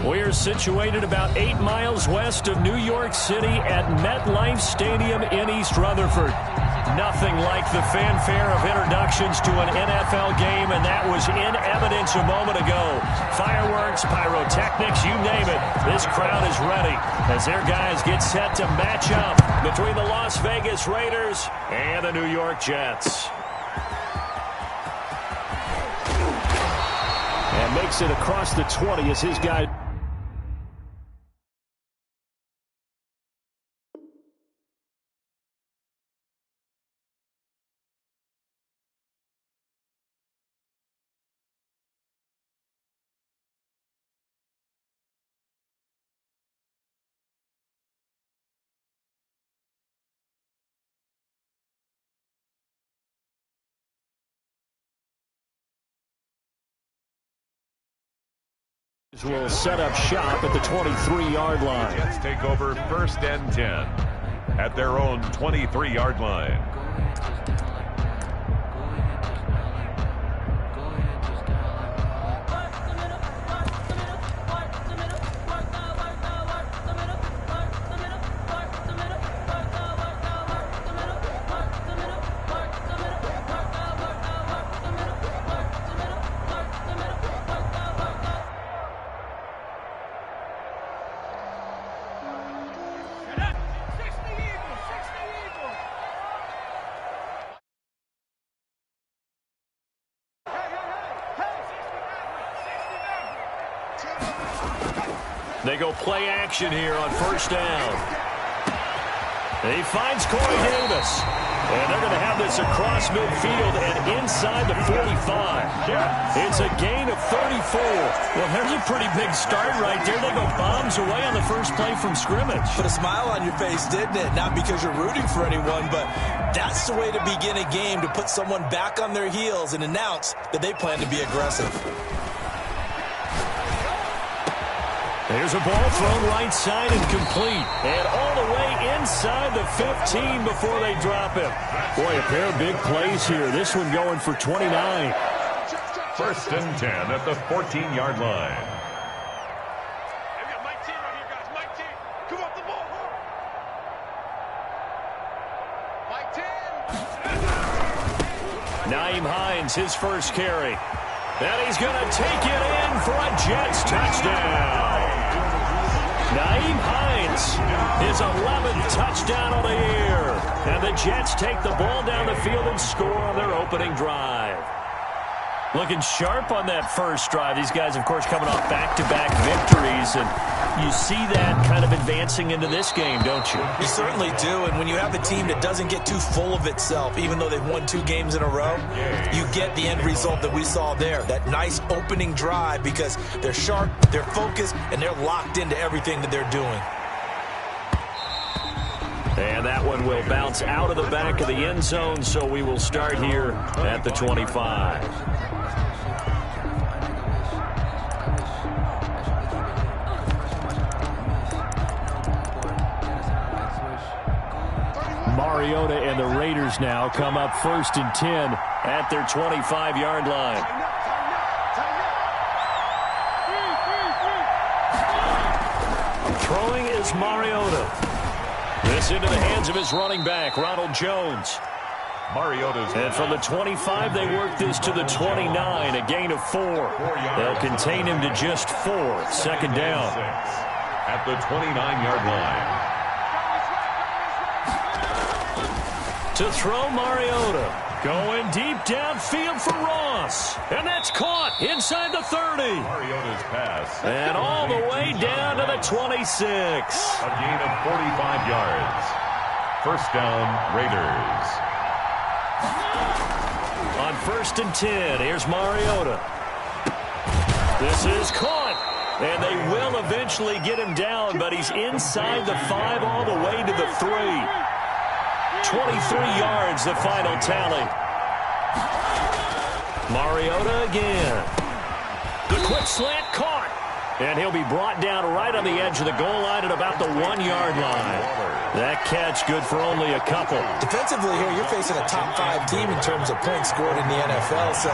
We're situated about 8 miles west of New York City at MetLife Stadium in East Rutherford. Nothing like the fanfare of introductions to an NFL game, and that was in evidence a moment ago. Fireworks, pyrotechnics, you name it. This crowd is ready as their guys get set to match up between the Las Vegas Raiders and the New York Jets. And makes it across the 20 as his guy. Will set up shop at the 23-yard line. Jets take over 1st and 10 at their own 23-yard line. They go play action here on 1st down. He finds Corey Davis. And they're going to have this across midfield and inside the 45. It's a gain of 34. Well, there's a pretty big start right there. They go bombs away on the first play from scrimmage. Put a smile on your face, didn't it? Not because you're rooting for anyone, but that's the way to begin a game, to put someone back on their heels and announce that they plan to be aggressive. There's a ball thrown right side and complete. And all the way inside the 15 before they drop him. Boy, a pair of big plays here. This one going for 29. 1st and 10 at the 14-yard line. We got Mike T right here, guys. Mike T. Come off the ball. Mike T. Nyheim Hines, his first carry. And he's going to take it in for a Jets touchdown. Nyheim Hines, his 11th touchdown of the year. And the Jets take the ball down the field and score on their opening drive. Looking sharp on that first drive. These guys, of course, coming off back-to-back victories. And you see that kind of advancing into this game, don't you? You certainly do. And when you have a team that doesn't get too full of itself, even though they've won 2 games in a row, you get the end result that we saw there. That nice opening drive because they're sharp, they're focused, and they're locked into everything that they're doing. And that one will bounce out of the back of the end zone, so we will start here at the 25. Mariota and the Raiders now come up 1st and 10 at their 25-yard line. Throwing is Mariota. This into the hands of his running back, Ronald Jones. Mariota's. And from the 25, they work this to the 29, a gain of 4. They'll contain him to just 4. 2nd down. At the 29-yard line. To throw Mariota. Going deep downfield for Ross. And that's caught inside the 30. Mariota's pass. And all the way down to the 26. A gain of 45 yards. 1st down, Raiders. On 1st and 10, here's Mariota. This is caught. And they will eventually get him down, but he's inside the 5 all the way to the 3. 23 yards, the final tally. Mariota again. The quick slant caught. And he'll be brought down right on the edge of the goal line at about the 1-yard line. That catch good for only a couple. Defensively here, you're facing a top 5 team in terms of points scored in the NFL. So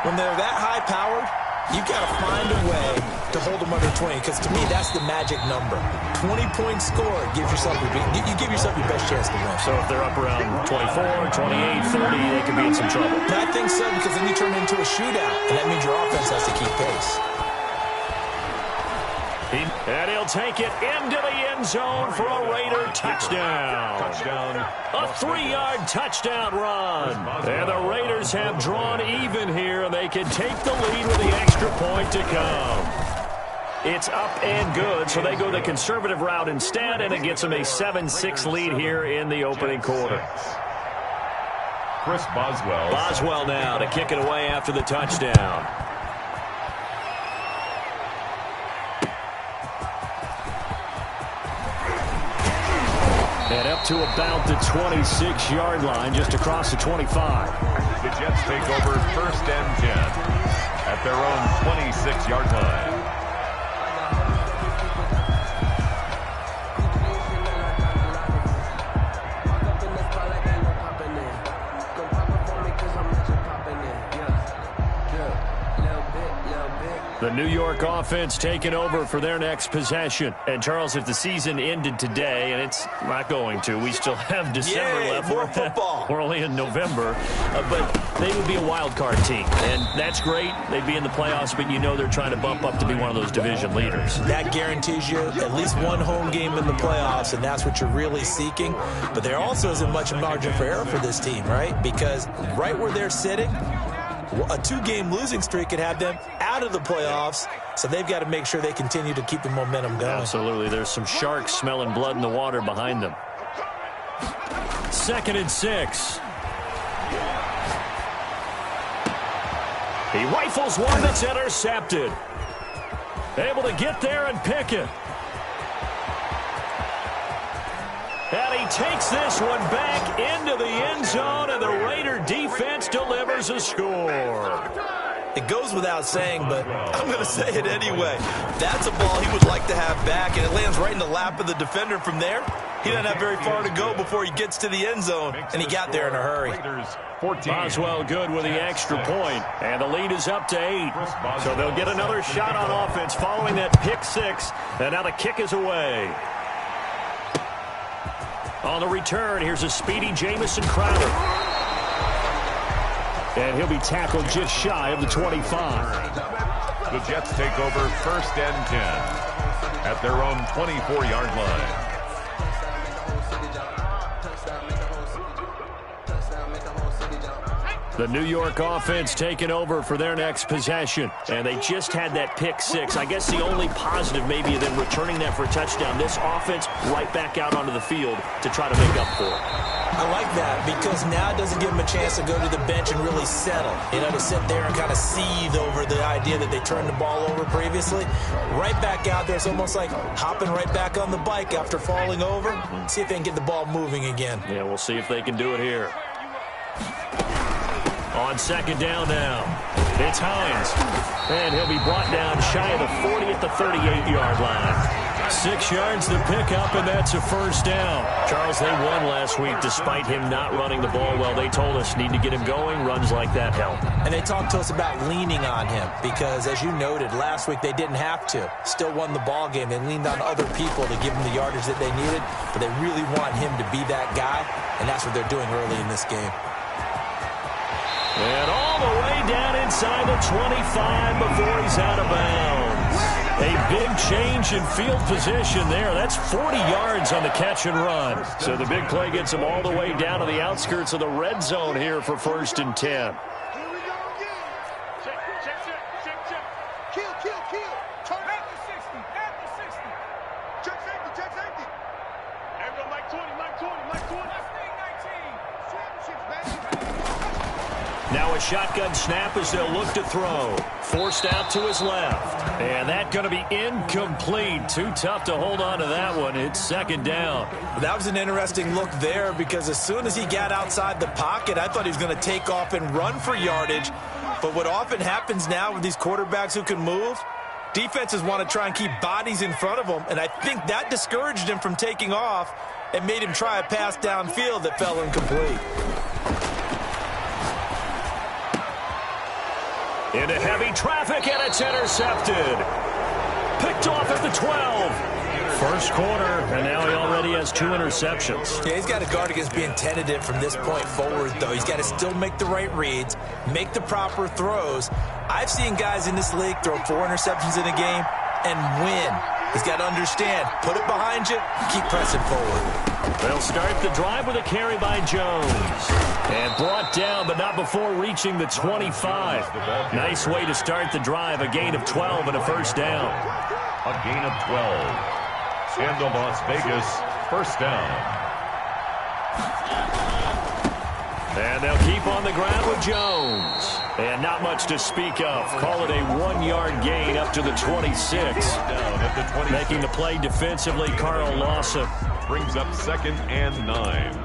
when they're that high-powered, You've got to find a way to hold them under 20, because to me, that's the magic number. 20 points scored, you give yourself your best chance to win. So if they're up around 24, 28, 30, they could be in some trouble. I think so, because then you turn it into a shootout, and that means your offense has to keep pace. And he'll take it into the end zone for a Raider touchdown. A 3-yard touchdown run. And the Raiders have drawn even here, and they can take the lead with the extra point to come. It's up and good, so they go the conservative route instead, and it gets them a 7-6 lead here in the opening quarter. Chris Boswell. Boswell now to kick it away after the touchdown. And up to about the 26-yard line, just across the 25. The Jets take over 1st and 10 at their own 26-yard line. The New York offense taking over for their next possession. And, Charles, if the season ended today, and it's not going to, we still have December left. More football. We're only in November. But they would be a wild card team. And that's great. They'd be in the playoffs, but you know they're trying to bump up to be one of those division leaders. That guarantees you at least one home game in the playoffs, and that's what you're really seeking. But there also isn't much margin for error for this team, right? Because right where they're sitting, a 2-game losing streak could have them out of the playoffs, so they've got to make sure they continue to keep the momentum going. Absolutely. There's some sharks smelling blood in the water behind them. 2nd and 6. He rifles one that's intercepted. Able to get there and pick it. And he takes this one back into the end zone, and the Raider defense delivers a score. It goes without saying, but I'm going to say it anyway. That's a ball he would like to have back, and it lands right in the lap of the defender from there. He doesn't have very far to go before he gets to the end zone, and he got there in a hurry. Boswell good with the extra point, and the lead is up to 8. So they'll get another shot on offense following that pick 6, and now the kick is away. On the return, here's a speedy Jamison Crowder. And he'll be tackled just shy of the 25. The Jets take over 1st and 10 at their own 24-yard line. The New York offense taking over for their next possession. And they just had that pick 6. I guess the only positive maybe of them returning that for a touchdown. This offense right back out onto the field to try to make up for it. I like that because now it doesn't give them a chance to go to the bench and really settle. You know, to sit there and kind of seethe over the idea that they turned the ball over previously. Right back out there. It's almost like hopping right back on the bike after falling over. See if they can get the ball moving again. Yeah, we'll see if they can do it here. On 2nd down now, it's Hines. And he'll be brought down shy of the 40 at the 38-yard line. 6 yards to pick up, and that's a 1st down. Charles, they won last week despite him not running the ball well. They told us need to get him going. Runs like that help. And they talked to us about leaning on him because, as you noted, last week they didn't have to. Still won the ball game. They leaned on other people to give them the yardage that they needed, but they really want him to be that guy, and that's what they're doing early in this game. And all the way down inside the 25 before he's out of bounds. A big change in field position there. That's 40 yards on the catch and run. So the big play gets him all the way down to the outskirts of the red zone here for 1st and 10. Here we go again. Check. Kill. Turn at the 60. Check safety. There we go, Mike 20. Now a shotgun snap as they'll look to throw. Forced out to his left. And that's going to be incomplete. Too tough to hold on to that one. It's 2nd down. That was an interesting look there because as soon as he got outside the pocket, I thought he was going to take off and run for yardage. But what often happens now with these quarterbacks who can move, defenses want to try and keep bodies in front of them. And I think that discouraged him from taking off and made him try a pass downfield that fell incomplete. Into heavy traffic, and it's intercepted. Picked off at the 12. First quarter, and now he already has 2 interceptions. Yeah, he's got to guard against being tentative from this point forward, though. He's got to still make the right reads, make the proper throws. I've seen guys in this league throw 4 interceptions in a game and win. He's got to understand, put it behind you, keep pressing forward. They'll start the drive with a carry by Jones. And brought down, but not before reaching the 25. Nice way to start the drive, a gain of 12 and a first down. A gain of 12. And the Las Vegas first down. And they'll keep on the ground with Jones. And not much to speak of. Call it a 1-yard gain up to the 26. Down at the 26. Making the play defensively, Carl Lawson. Brings up 2nd and 9.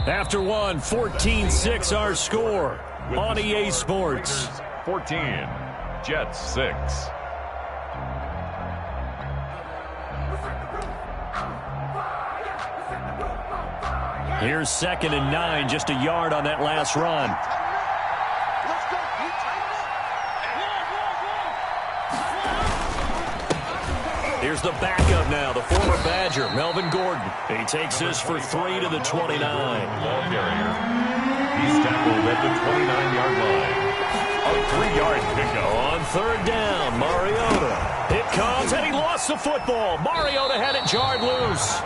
After one, 14-6 our score on EA Sports. 14, Jets 6. Here's 2nd and 9, just a yard on that last run. Here's the backup now, the former Badger, Melvin Gordon. He takes this for 3 to the 29. Ball carrier. He's tackled at the 29-yard line. A 3-yard pickup. On 3rd down, Mariota. It comes, and he lost the football. Mariota had it jarred loose.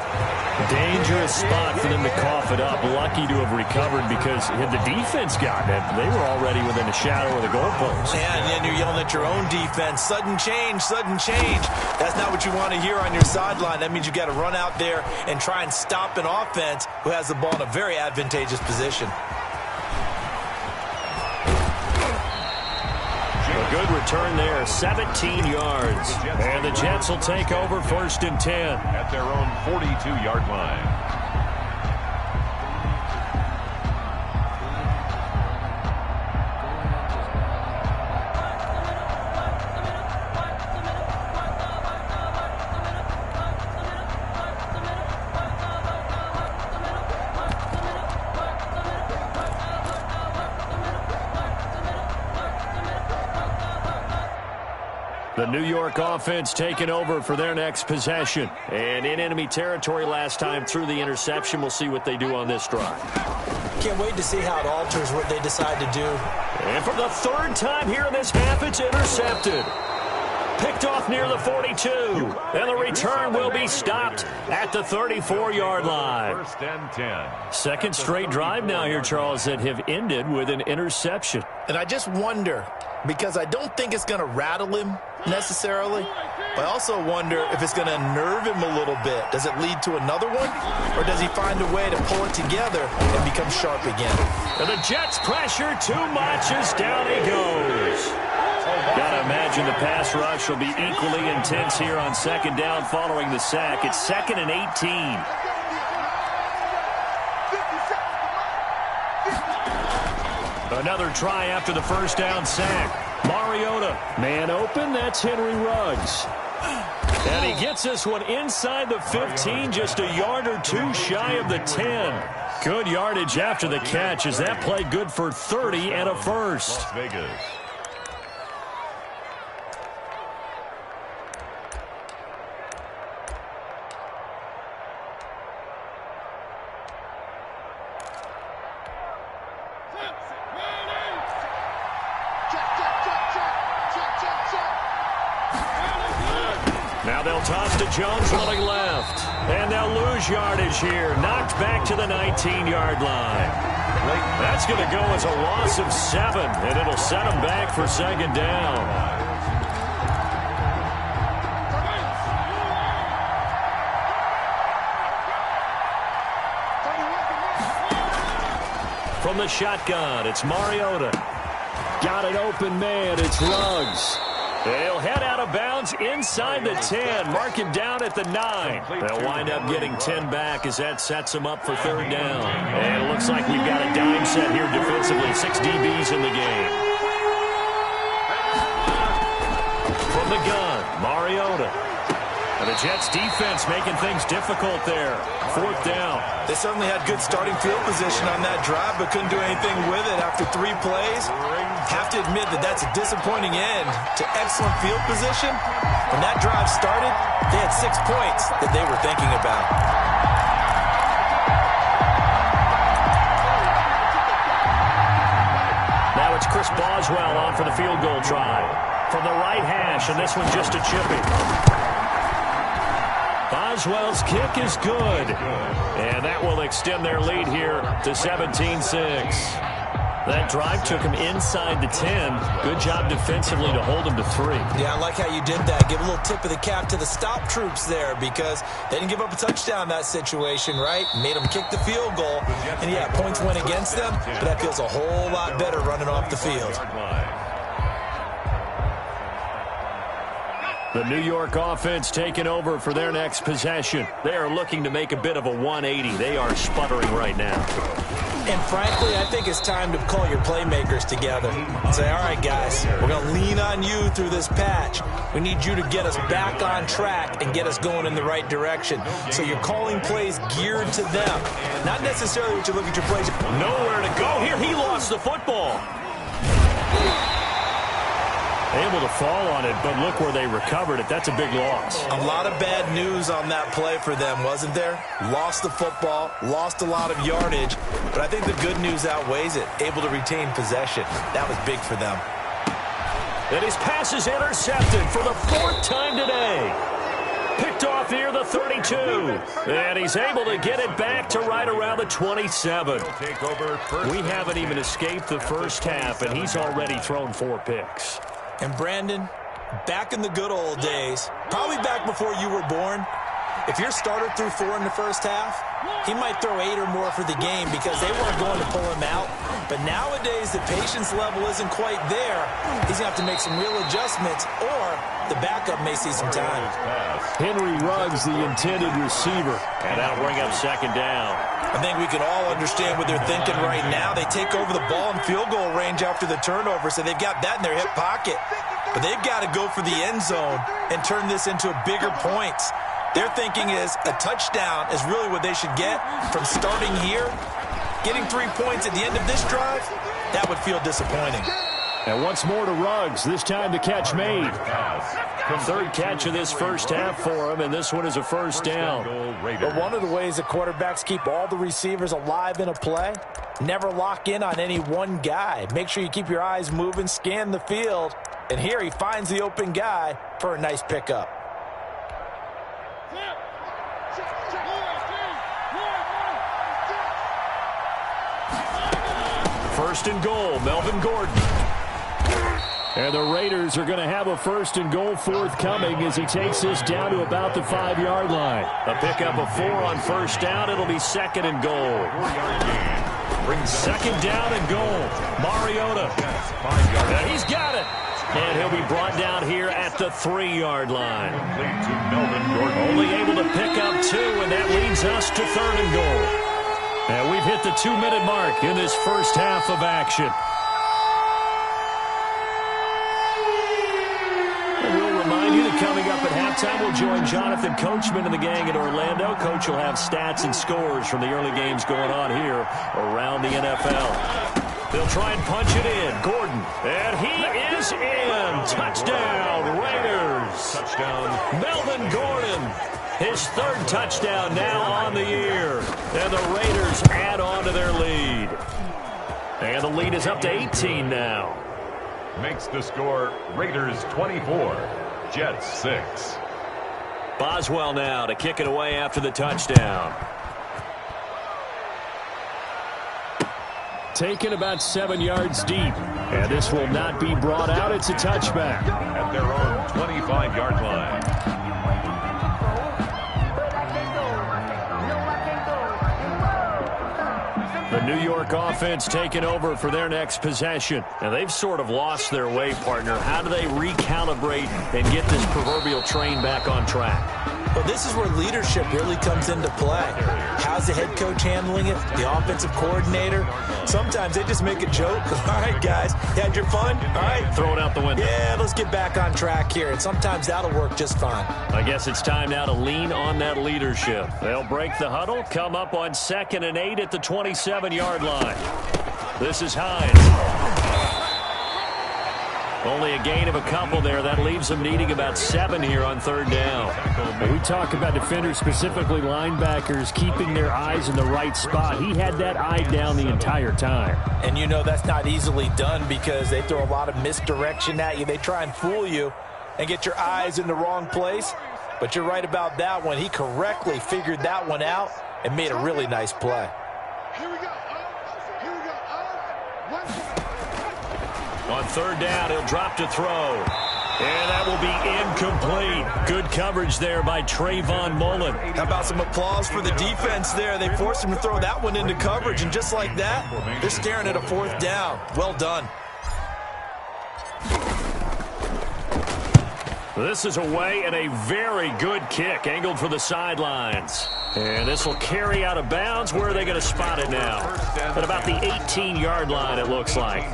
Dangerous spot for them to cough it up. Lucky to have recovered because had the defense gotten it, they were already within a shadow of the goalpost. Yeah, and then you're yelling at your own defense. Sudden change, sudden change. That's not what you want to hear on your sideline. That means you got to run out there and try and stop an offense who has the ball in a very advantageous position. A good return there, 17 yards. And the Jets will take over 1st and 10. At their own 42-yard line. The New York offense taking over for their next possession. And in enemy territory last time through the interception. We'll see what they do on this drive. Can't wait to see how it alters what they decide to do. And for the 3rd time here in this half, it's intercepted. Picked off near the 42. And the return will be stopped at the 34-yard line. 1st and 10. Second straight drive now here, Charles, that have ended with an interception. And I just wonder, because I don't think it's going to rattle him necessarily, but I also wonder if it's going to unnerve him a little bit. Does it lead to another one? Or does he find a way to pull it together and become sharp again? And the Jets pressure too much as down he goes. Gotta imagine the pass rush will be equally intense here on 2nd down following the sack. It's 2nd and 18. Another try after the 1st down sack. Mariota, man open, that's Henry Ruggs. And he gets this one inside the 15, just a yard or 2 shy of the 10. Good yardage after the catch as that play good for 30 and a first. Las Vegas. Now they'll toss to Jones running left. And they'll lose yardage here. Knocked back to the 19-yard line. That's going to go as a loss of 7, and it'll set them back for 2nd down. From the shotgun, it's Mariota. Got an open man, it's Ruggs. They'll head out of bounds inside the 10. Mark him down at the 9. They'll wind up getting 10 back as that sets them up for third down. And it looks like we've got a dime set here defensively. 6 DBs in the game. From the gun, Mariota. And the Jets defense making things difficult there. Fourth down. They certainly had good starting field position on that drive, but couldn't do anything with it after 3 plays. Have to admit that that's a disappointing end to excellent field position. When that drive started, they had 6 points that they were thinking about. Now it's Chris Boswell on for the field goal try. From the right hash, and this one just a chippy. Boswell's kick is good. And that will extend their lead here to 17-6. That drive took him inside the 10. Good job defensively to hold him to 3. Yeah, I like how you did that. Give a little tip of the cap to the stop troops there because they didn't give up a touchdown in that situation, right? Made them kick the field goal. And, yeah, points went against them, but that feels a whole lot better running off the field. The New York offense taking over for their next possession. They are looking to make a bit of a 180. They are sputtering right now. And frankly, I think it's time to call your playmakers together and say, all right, guys, we're going to lean on you through this patch. We need you to get us back on track and get us going in the right direction. So you're calling plays geared to them. Not necessarily what you look at your plays. Nowhere to go here. He lost the football. Able to fall on it, but look where they recovered it. That's a big loss. A lot of bad news on that play for them, wasn't there? Lost the football, lost a lot of yardage, but I think the good news outweighs it. Able to retain possession. That was big for them. And his pass is intercepted for the 4th time today. Picked off near the 32. And he's able to get it back to right around the 27. We haven't even escaped the first half, and he's already thrown 4 picks. And Brandon, back in the good old days, probably back before you were born, if your starter threw 4 in the first half, he might throw 8 or more for the game because they weren't going to pull him out. But nowadays, the patience level isn't quite there. He's going to have to make some real adjustments, or the backup may see some time. Henry Ruggs, the intended receiver, and that'll bring up second down. I think we can all understand what they're thinking right now. They take over the ball in field goal range after the turnover, so they've got that in their hip pocket. But they've got to go for the end zone and turn this into bigger points. Their thinking is a touchdown is really what they should get from starting here. Getting 3 points at the end of this drive, that would feel disappointing. And once more to Ruggs, this time the catch made. Third catch of this first half for him, and this one is a first down. But one of the ways the quarterbacks keep all the receivers alive in a play, never lock in on any one guy. Make sure you keep your eyes moving, scan the field, and here he finds the open guy for a nice pickup. First and goal, Melvin Gordon. And the Raiders are going to have a first and goal forthcoming as he takes this down to about the 5-yard line. A pickup of 4 on first down. It'll be second and goal. Second down and goal. Mariota. And he's got it. And he'll be brought down here at the 3-yard line. Only able to pick up 2, and that leads us to third and goal. And we've hit the 2-minute mark in this first half of action. And we'll remind you that coming up at halftime, we'll join Jonathan Coachman and the gang in Orlando. Coach will have stats and scores from the early games going on here around the NFL. They'll try and punch it in. Gordon. And he is in. Touchdown, Raiders. Touchdown. Melvin Gordon. His 3rd touchdown now on the year. And the Raiders add on to their lead. And the lead is up to 18 now. Makes the score Raiders 24, Jets 6. Boswell now to kick it away after the touchdown. Taken about 7 yards deep. And this will not be brought out. It's a touchback. At their own 25-yard line. The New York offense taking over for their next possession. Now, they've sort of lost their way, partner. How do they recalibrate and get this proverbial train back on track? Well, this is where leadership really comes into play. How's the head coach handling it? The offensive coordinator? Sometimes they just make a joke. All right, guys, you had your fun? All right. Throw it out the window. Yeah, let's get back on track here. And sometimes that'll work just fine. I guess it's time now to lean on that leadership. They'll break the huddle, come up on 2nd and 8 at the 27-yard line. This is Hines. Only a gain of a couple there. That leaves them needing about 7 here on 3rd down. When we talk about defenders, specifically linebackers, keeping their eyes in the right spot. He had that eye down the entire time. And you know that's not easily done because they throw a lot of misdirection at you. They try and fool you and get your eyes in the wrong place. But you're right about that one. He correctly figured that one out and made a really nice play. Here we go. Here we go. On 3rd down, he'll drop to throw. And that will be incomplete. Good coverage there by Trayvon Mullen. How about some applause for the defense there? They forced him to throw that one into coverage, and just like that, they're staring at a 4th down. Well done. This is away and a very good kick, angled for the sidelines. And this will carry out of bounds. Where are they going to spot it now? At about the 18-yard line, it looks like.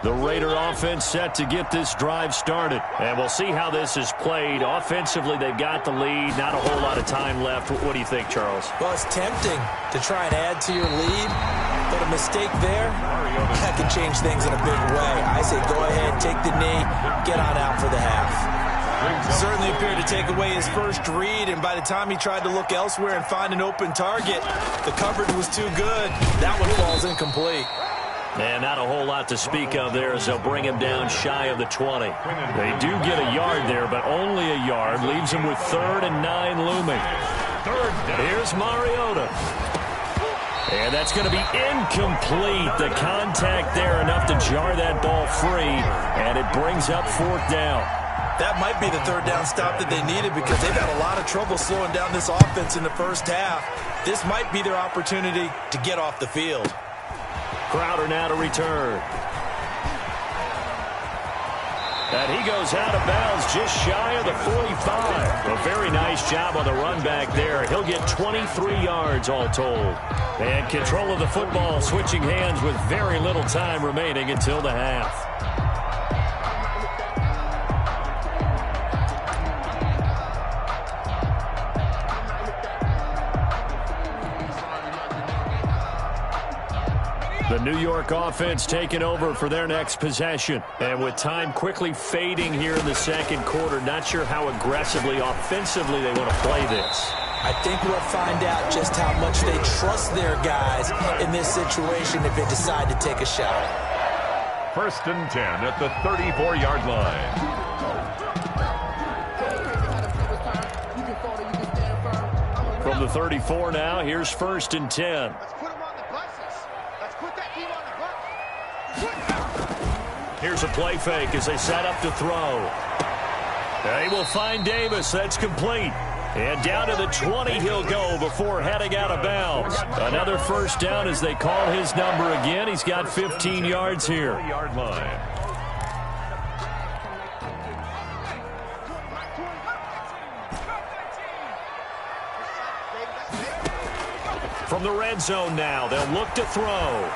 The Raider offense set to get this drive started. And we'll see how this is played. Offensively, they've got the lead. Not a whole lot of time left. What do you think, Charles? Well, it's tempting to try and add to your lead. But a mistake there, that could change things in a big way. I say go ahead, take the knee, get on out for the half. Certainly appeared to take away his first read, and by the time he tried to look elsewhere and find an open target, the coverage was too good. That one falls incomplete. And not a whole lot to speak of there as they'll bring him down shy of the 20. They do get a yard there, but only a yard. Leaves him with 3rd and 9 looming. Here's Mariota. And that's going to be incomplete. The contact there enough to jar that ball free, and it brings up 4th down. That might be the 3rd down stop that they needed because they've had a lot of trouble slowing down this offense in the first half. This might be their opportunity to get off the field. Crowder now to return. And he goes out of bounds just shy of the 45. A very nice job on the run back there. He'll get 23 yards all told. And control of the football switching hands with very little time remaining until the half. The New York offense taking over for their next possession. And with time quickly fading here in the 2nd quarter, not sure how aggressively, offensively they want to play this. I think we'll find out just how much they trust their guys in this situation if they decide to take a shot. 1st and 10 at the 34-yard line. From the 34 now, here's 1st and 10. Here's a play fake as they set up to throw. They will find Davis. That's complete. And down to the 20 he'll go before heading out of bounds. Another 1st down as they call his number again. He's got 15 yards here. Yard line. From the red zone now, they'll look to throw.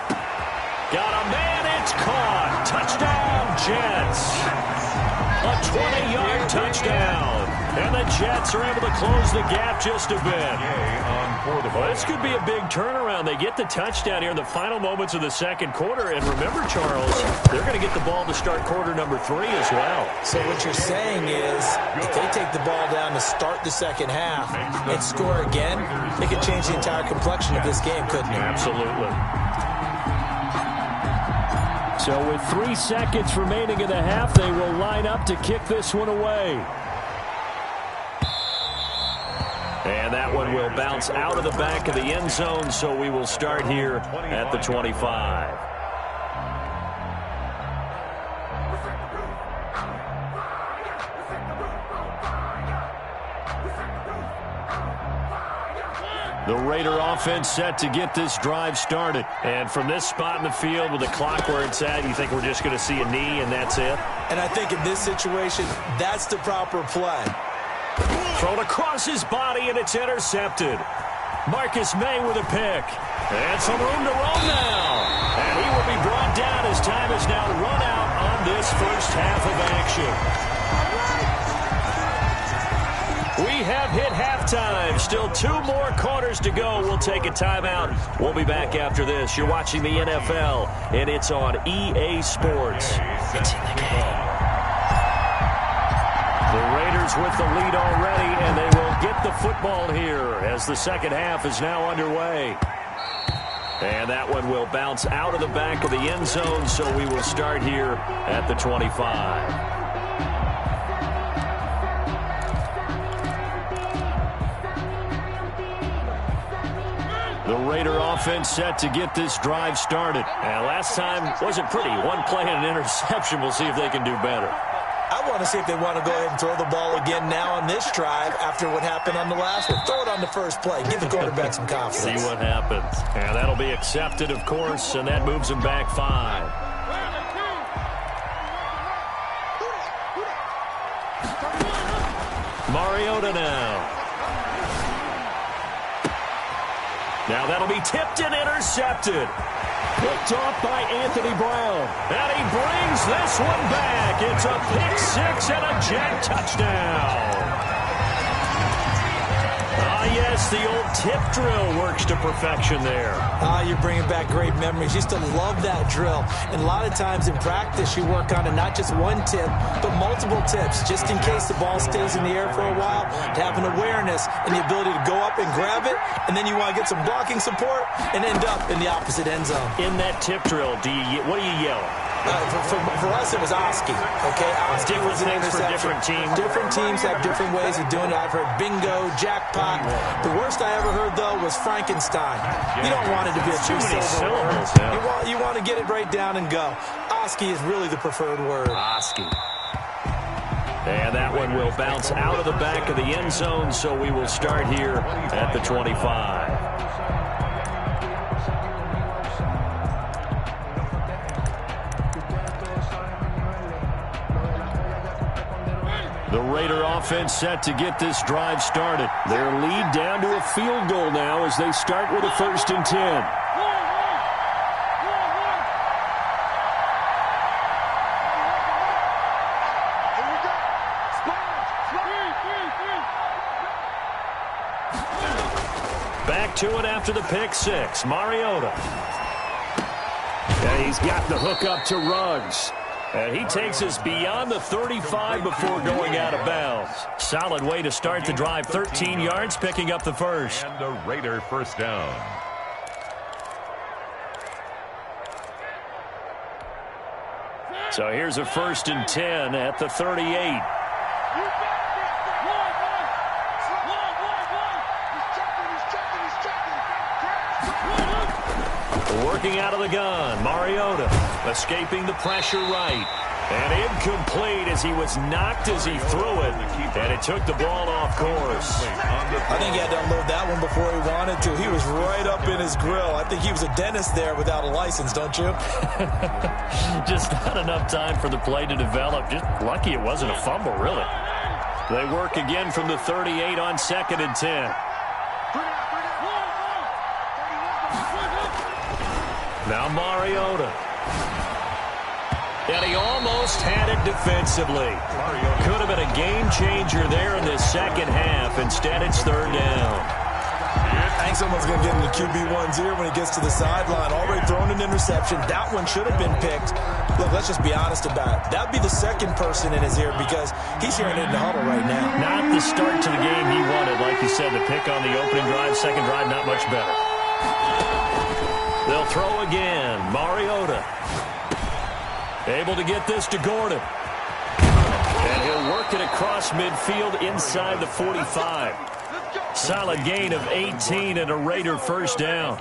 Got a man, it's caught. Touchdown, Jets. A 20-yard touchdown. And the Jets are able to close the gap just a bit. Well, this could be a big turnaround. They get the touchdown here in the final moments of the 2nd quarter. And remember, Charles, they're going to get the ball to start quarter number 3 as well. So what you're saying is if they take the ball down to start the 2nd half and score again, it could change the entire complexion of this game, couldn't it? Absolutely. So with 3 seconds remaining in the half, they will line up to kick this one away. And that one will bounce out of the back of the end zone, so we will start here at the 25. The Raider offense set to get this drive started. And from this spot in the field with the clock where it's at, you think we're just going to see a knee and that's it? And I think in this situation, that's the proper play. Thrown across his body, and it's intercepted. Marcus May with a pick. And some room to roam now. And he will be brought down as time has now run out on this first half of action. We have hit halftime. Still 2 more quarters to go. We'll take a timeout. We'll be back after this. You're watching the NFL, and it's on EA Sports. It's in the game. The Raiders with the lead already, and they will get the football here as the second half is now underway. And that one will bounce out of the back of the end zone, so we will start here at the 25. The Raider offense set to get this drive started. And last time wasn't pretty. One play and an interception. We'll see if they can do better. I want to see if they want to go ahead and throw the ball again now on this drive after what happened on the last one. Throw it on the first play. Give the quarterback some confidence. See what happens. And that'll be accepted, of course, and that moves him back 5. Mariota now. Now that'll be tipped and intercepted. Picked off by Anthony Brown. And he brings this one back. It's a pick 6 and a jet touchdown. Yes, the old tip drill works to perfection there. You're bringing back great memories. Used to love that drill. And a lot of times in practice, you work on it, not just one tip, but multiple tips, just in case the ball stays in the air for a while, to have an awareness and the ability to go up and grab it, and then you want to get some blocking support and end up in the opposite end zone. In that tip drill, what do you yell? For us, it was Oski. Okay, Oski was an for different teams. Different teams have different ways of doing it. I've heard bingo, jackpot. The worst I ever heard, though, was Frankenstein. You don't want it to be a too many syllables. Yeah. You want to get it right down and go. Oski is really the preferred word. Oski. And that one will bounce out of the back of the end zone, so we will start here at the 25. The Raider offense set to get this drive started. Their lead down to a field goal now as they start with a 1st and 10. Back to it after the pick 6. Mariota. And he's got the hook up to Ruggs. And he takes us beyond the 35 before going out of bounds. Solid way to start the drive. 13 yards, picking up the first. And a Raider first down. So here's a 1st and 10 at the 38. Working out of the gun, Mariota escaping the pressure right. And incomplete as he was knocked as he threw it. And it took the ball off course. I think he had to unload that one before he wanted to. He was right up in his grill. I think he was a dentist there without a license, don't you? Just not enough time for the play to develop. Just lucky it wasn't a fumble, really. They work again from the 38 on 2nd and 10. Now Mariota. And he almost had it defensively. Could have been a game changer there in this second half. Instead, it's 3rd down. I think someone's going to get in the QB1's ear when he gets to the sideline. Already thrown an interception. That one should have been picked. Look, let's just be honest about it. That would be the second person in his ear because he's hearing it in the huddle right now. Not the start to the game he wanted. Like you said, the pick on the opening drive, second drive, not much better. They'll throw again. Mariota. Able to get this to Gordon. And he'll work it across midfield inside the 45. Solid gain of 18 and a Raider first down.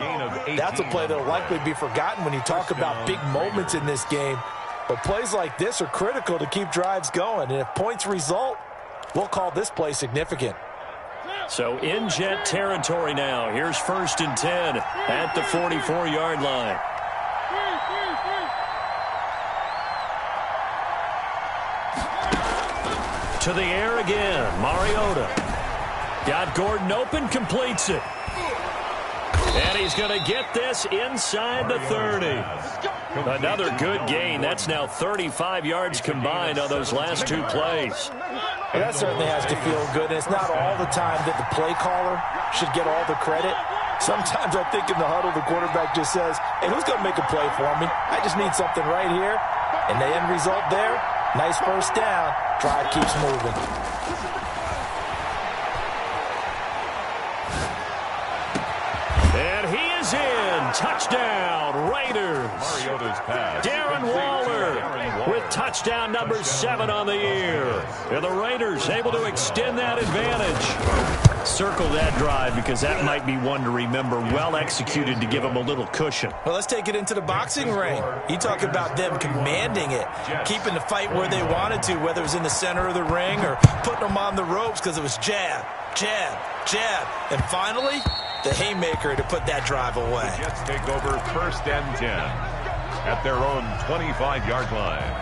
That's a play that will likely be forgotten when you talk about big moments in this game. But plays like this are critical to keep drives going. And if points result, we'll call this play significant. So in Jet territory now. Here's 1st and 10 at the 44-yard line. To the air again. Mariota. Got Gordon open, completes it. And he's going to get this inside the 30. Another good gain. That's now 35 yards combined on those last 2 plays. Well, that certainly has to feel good. And it's not all the time that the play caller should get all the credit. Sometimes I think in the huddle, the quarterback just says, hey, who's going to make a play for me? I just need something right here. And the end result there, nice first down. Drive keeps moving. And he is in. Touchdown, Raiders. Mariota's pass. Darren Waller with touchdown number 7 on the year. And the Raiders able to extend that advantage. Circle that drive because that might be one to remember. Well executed to give them a little cushion. Well, let's take it into the boxing ring. You talk about them commanding it, keeping the fight where they wanted to, whether it was in the center of the ring or putting them on the ropes because it was jab, jab, jab. And finally, the haymaker to put that drive away. The Jets take over 1st and 10 at their own 25-yard line.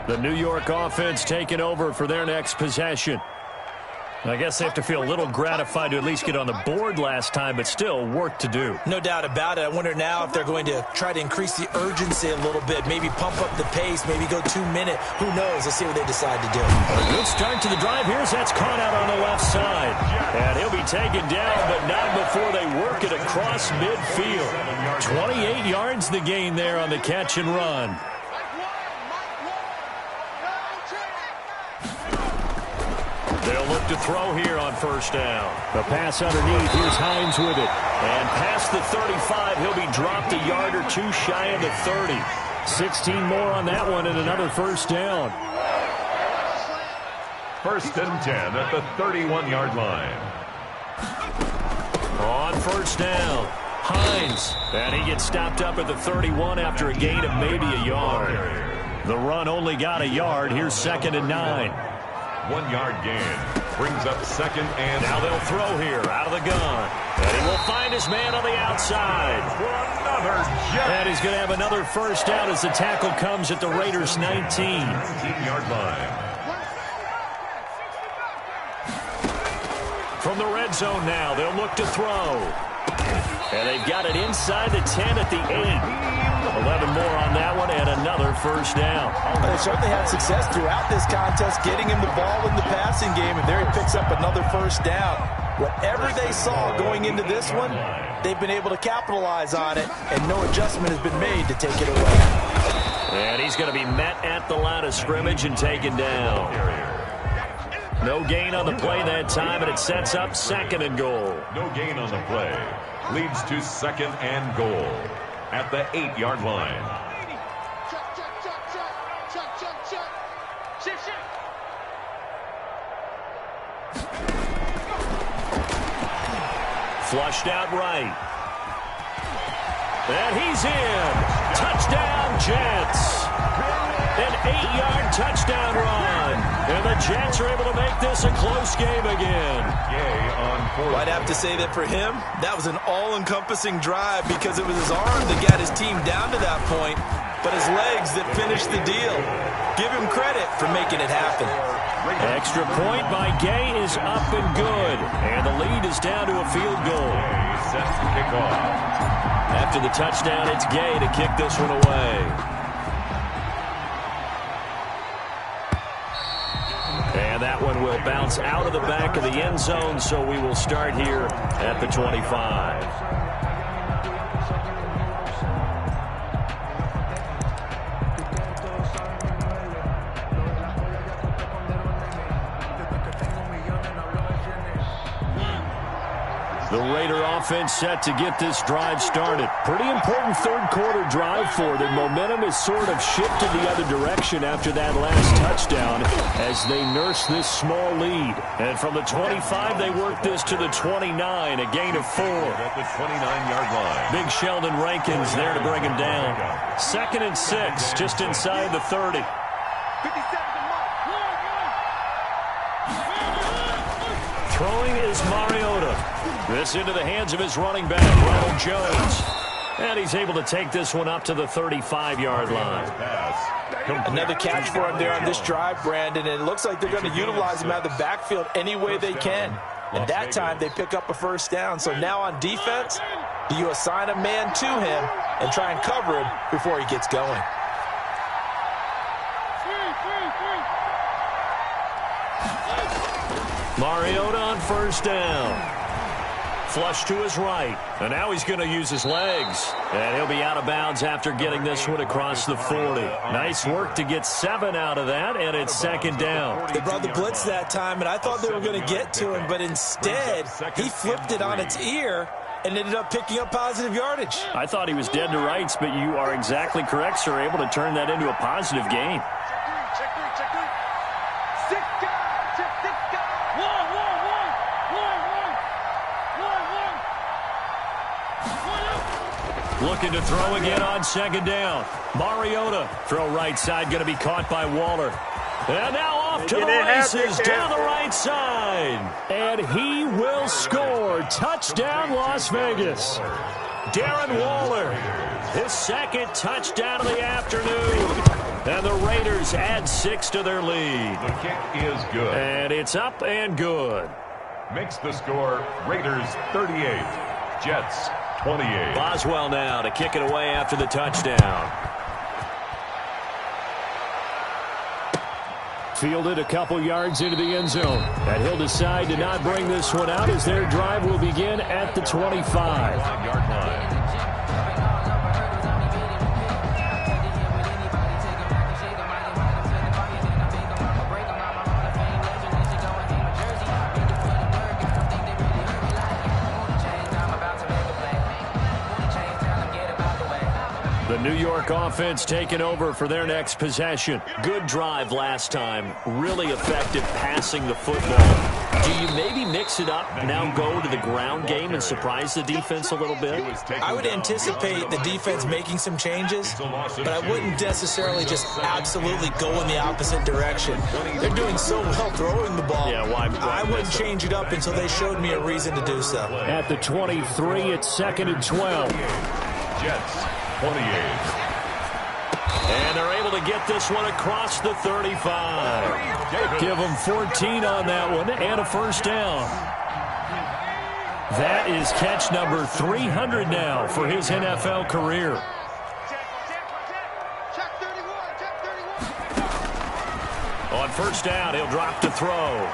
The New York offense taking over for their next possession. I guess they have to feel a little gratified to at least get on the board last time, but still work to do. No doubt about it. I wonder now if they're going to try to increase the urgency a little bit, maybe pump up the pace, maybe go 2-minute. Who knows? Let's see what they decide to do. A good start to the drive. Here's that's caught out on the left side. And he'll be taken down, but not before they work it across midfield. 28 yards the gain there on the catch and run. They'll look to throw here on 1st down. The pass underneath. Here's Hines with it. And past the 35, he'll be dropped a yard or 2 shy of the 30. 16 more on that one and another 1st down. 1st and 10 at the 31-yard line. On 1st down, Hines. And he gets stopped up at the 31 after a gain of maybe a yard. The run only got a yard. Here's 2nd and 9. 1-yard gain brings up 2nd and... Now they'll throw here out of the gun. And he will find his man on the outside. Another Jet. And he's going to have another 1st down as the tackle comes at the Raiders' 19-yard line. From the red zone now, they'll look to throw. And they've got it inside the 10 at the 8. 11 more on that one and another 1st down. They certainly had success throughout this contest, getting him the ball in the passing game, and there he picks up another 1st down. Whatever they saw going into this one, they've been able to capitalize on it, and no adjustment has been made to take it away. And he's going to be met at the line of scrimmage and taken down. No gain on the play that time, and it sets up 2nd and goal. No gain on the play. Leads to 2nd and goal at the 8-yard line. Flushed out right. And he's in. Touchdown, Jets. An 8-yard touchdown run. And the Jets are able to make this a close game again. Yay on 4th. I'd have to say that for him, that was an all-encompassing drive because it was his arm that got his team down to that point, but his legs that finished the deal. Give him credit for making it happen. Extra point by Gay is up and good. And the lead is down to a field goal. Set to kick off. After the touchdown, it's Gay to kick this one away. And that one will bounce out of the back of the end zone, so we will start here at the 25. The Raider offense set to get this drive started. Pretty important third-quarter drive for them. Momentum has sort of shifted the other direction after that last touchdown as they nurse this small lead. And from the 25, they work this to the 29, a gain of 4. At the 29-yard line. Big Sheldon Rankins there to bring him down. 2nd and 6, just inside the 30. 57 to mark. Throwing is Mariota. This into the hands of his running back, Ronald Jones. And he's able to take this one up to the 35-yard line. Another catch for him there on this drive, Brandon, and it looks like they're going to utilize him out of the backfield any way they can. And that time they pick up a first down. So now on defense, do you assign a man to him and try and cover him before he gets going? Mariota on first down. Flush to his right. And now he's going to use his legs. And he'll be out of bounds after getting this one across the 40. Nice work to get 7 out of that, and it's 2nd down. They brought the blitz that time, and I thought they were going to get to him, but instead he flipped it on its ear and ended up picking up positive yardage. I thought he was dead to rights, but you are exactly correct, sir. Able to turn that into a positive gain. Check three. 6 guys. Check 6 guys. One. Looking to throw again on 2nd down. Mariota. Throw right side, going to be caught by Waller. And now off to the races down the right side. And he will score. Touchdown, Las Vegas. Darren Waller, his 2nd touchdown of the afternoon. And the Raiders add 6 to their lead. The kick is good. And it's up and good. Makes the score Raiders 38, Jets 28. Boswell now to kick it away after the touchdown. Fielded a couple yards into the end zone. And he'll decide to not bring this one out as their drive will begin at the 25-yard line. The New York offense taking over for their next possession. Good drive last time. Really effective passing the football. Do you maybe mix it up, now go to the ground game and surprise the defense a little bit? I would anticipate the defense making some changes, but I wouldn't necessarily just absolutely go in the opposite direction. They're doing so well throwing the ball. Yeah, why I wouldn't change it up until they showed me a reason to do so. At the 23, it's 2nd and 12. Jets 28. And they're able to get this one across the 35. Give them 14 on that one and a first down. That is catch number 300 now for his NFL career. Check 31. On first down, he'll drop to throw.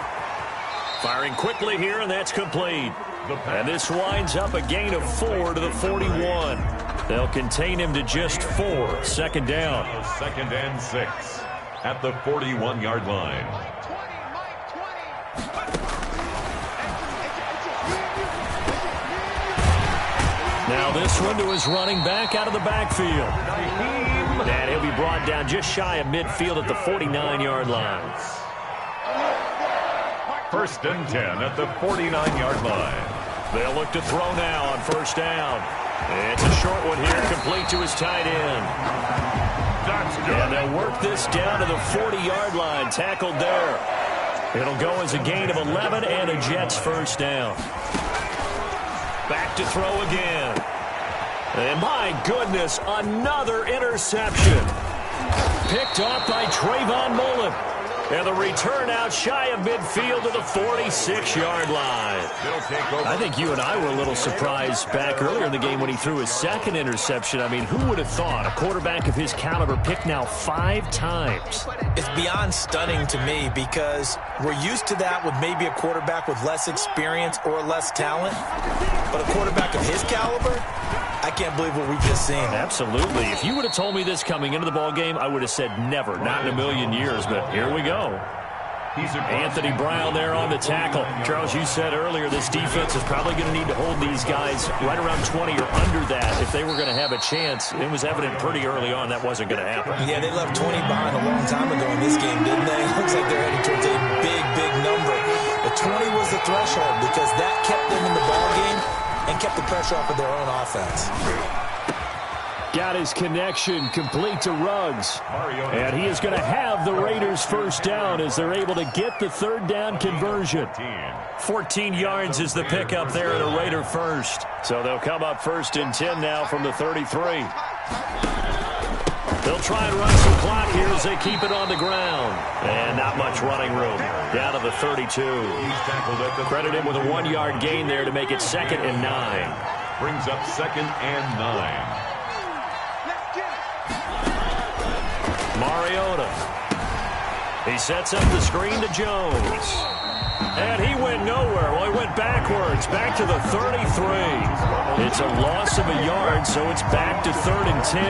Firing quickly here, and that's complete. And this winds up a gain of 4 to the 41. They'll contain him to just 4. 2nd down. 2nd and 6 at the 41-yard line. 20, Mike, 20. Now this one to his running back out of the backfield. And he'll be brought down just shy of midfield at the 49-yard line. 1st and 10 at the 49-yard line. They'll look to throw now on first down. It's a short one here, complete to his tight end. That's good. And they'll work this down to the 40-yard line, tackled there. It'll go as a gain of 11 and a Jets first down. Back to throw again. And my goodness, another interception. Picked off by Trayvon Mullen. And the return out shy of midfield to the 46-yard line. I think you and I were a little surprised back earlier in the game when he threw his 2nd interception. I mean, who would have thought a quarterback of his caliber picked now 5 times? It's beyond stunning to me because we're used to that with maybe a quarterback with less experience or less talent. But a quarterback of his caliber, I can't believe what we've just seen. Absolutely. If you would have told me this coming into the ball game, I would have said never, not in a million years. But here we go. Anthony Brown there on the tackle. Charles, you said earlier this defense is probably going to need to hold these guys right around 20 or under that if they were going to have a chance. It was evident pretty early on that wasn't going to happen. Yeah, they left 20 behind a long time ago in this game, didn't they? It looks like they're heading towards a big, big number. The 20 was the threshold because that kept them in the ball game and kept the pressure off of their own offense. Got his connection complete to Ruggs. And he is going to have the Raiders first down as they're able to get the third down conversion. 14 yards is the pickup there at a Raider first. So they'll come up first and 10 now from the 33. They'll try and run some clock here as they keep it on the ground. And not much running room. Down to the 32. Credit him with a 1-yard gain there to make it 2nd and 9. Brings up 2nd and 9. Mariota. He sets up the screen to Jones. And he went nowhere. Well, he went backwards, back to the 33. It's a loss of a yard, so it's back to 3rd and 10.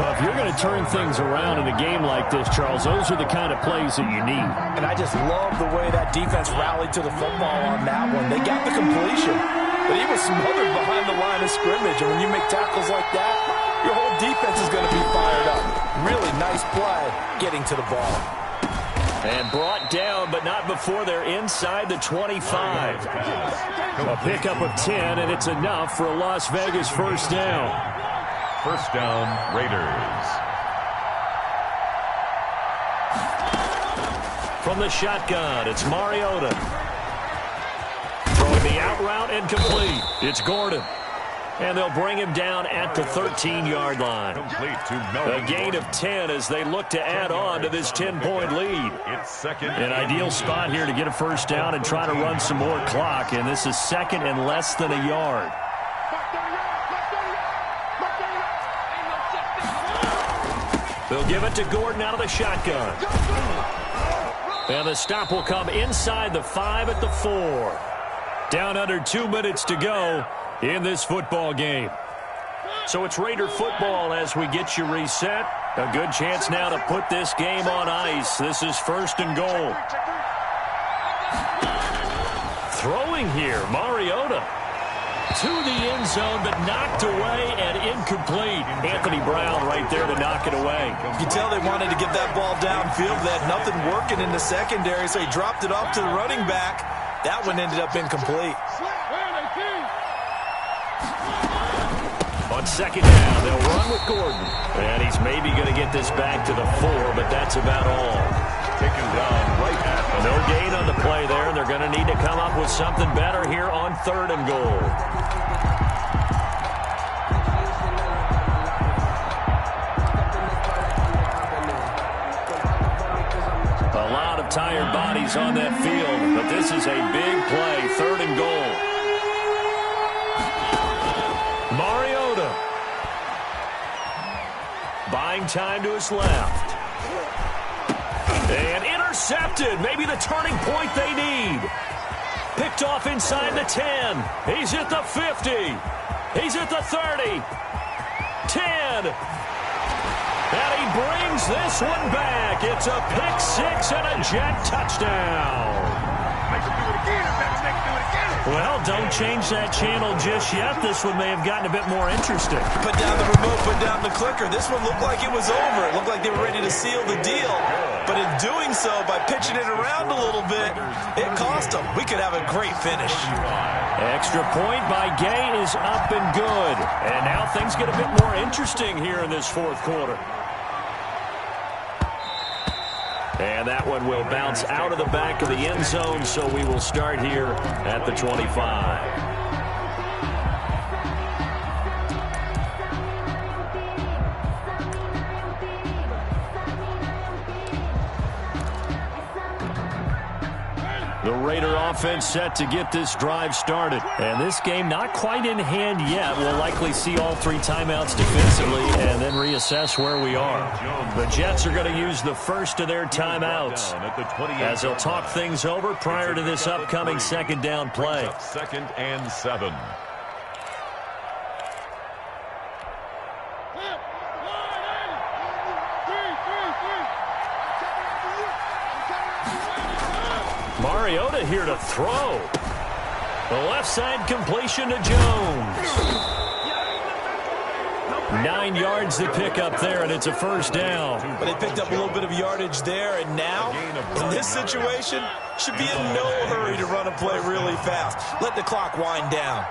Well, if you're going to turn things around in a game like this, Charles, those are the kind of plays that you need. And I just love the way that defense rallied to the football on that one. They got the completion, but he was smothered behind the line of scrimmage. And when you make tackles like that, your whole defense is going to be fired up. Really nice play getting to the ball. And brought down, but not before they're inside the 25. A pickup of 10, and it's enough for a Las Vegas first down. First down, Raiders. From the shotgun, it's Mariota. Throwing the out route and complete. It's Gordon. And they'll bring him down at the 13-yard line. A gain of 10 as they look to add on to this 10-point lead. An ideal spot here to get a first down and try to run some more clock. And this is 2nd and less than a yard. They'll give it to Gordon out of the shotgun. And the stop will come inside the 5 at the 4. Down under 2 minutes to go in this football game. So it's Raider football as we get you reset. A good chance now to put this game on ice. This is 1st and goal. Throwing here, Mariota. To the end zone, but knocked away and incomplete. Anthony Brown right there to knock it away. You can tell they wanted to get that ball downfield. They had nothing working in the secondary, so he dropped it off to the running back. That one ended up incomplete. On 2nd down, they'll run with Gordon. And he's maybe going to get this back to the 4, but that's about all. Taken down right at the no gain on the play there. They're going to need to come up with something better here on 3rd and goal. A lot of tired bodies on that field, but this is a big play. 3rd and goal. Mariota. Buying time to his left. And intercepted. Maybe the turning point they need. Picked off inside the 10. He's at the 50. He's at the 30. 10. And he brings this one back. It's a pick 6 and a Jet touchdown. Well, don't change that channel just yet. This one may have gotten a bit more interesting. Put down the remote, put down the clicker. This one looked like it was over. It looked like they were ready to seal the deal. But in doing so, by pitching it around a little bit, it cost them. We could have a great finish. Extra point by Gay is up and good. And now things get a bit more interesting here in this 4th quarter. And that one will bounce out of the back of the end zone, so we will start here at the 25. The Raider offense set to get this drive started. And this game not quite in hand yet. We'll likely see all 3 timeouts defensively and then reassess where we are. The Jets are going to use the first of their timeouts as they'll talk things over prior to this upcoming 2nd down play. 2nd and 7. here to throw. The left side completion to Jones. 9 yards to pick up there, and it's a first down. But they picked up a little bit of yardage there, and now, in this situation, should be in no hurry to run a play really fast. Let the clock wind down.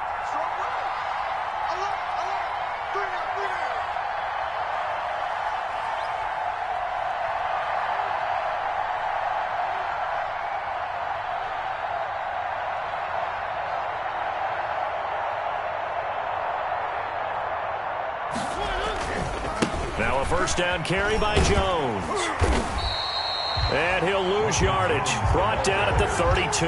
Now a first down carry by Jones. And he'll lose yardage. Brought down at the 32.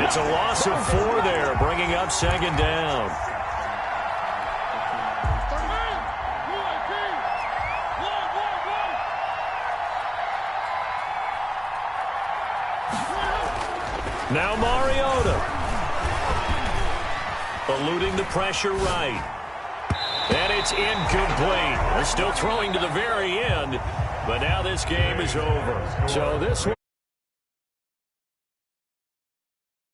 It's a loss of 4 there, bringing up second down. Now Mariota. Eluding the pressure right. And it's incomplete. They're still throwing to the very end, but now this game is over. So this one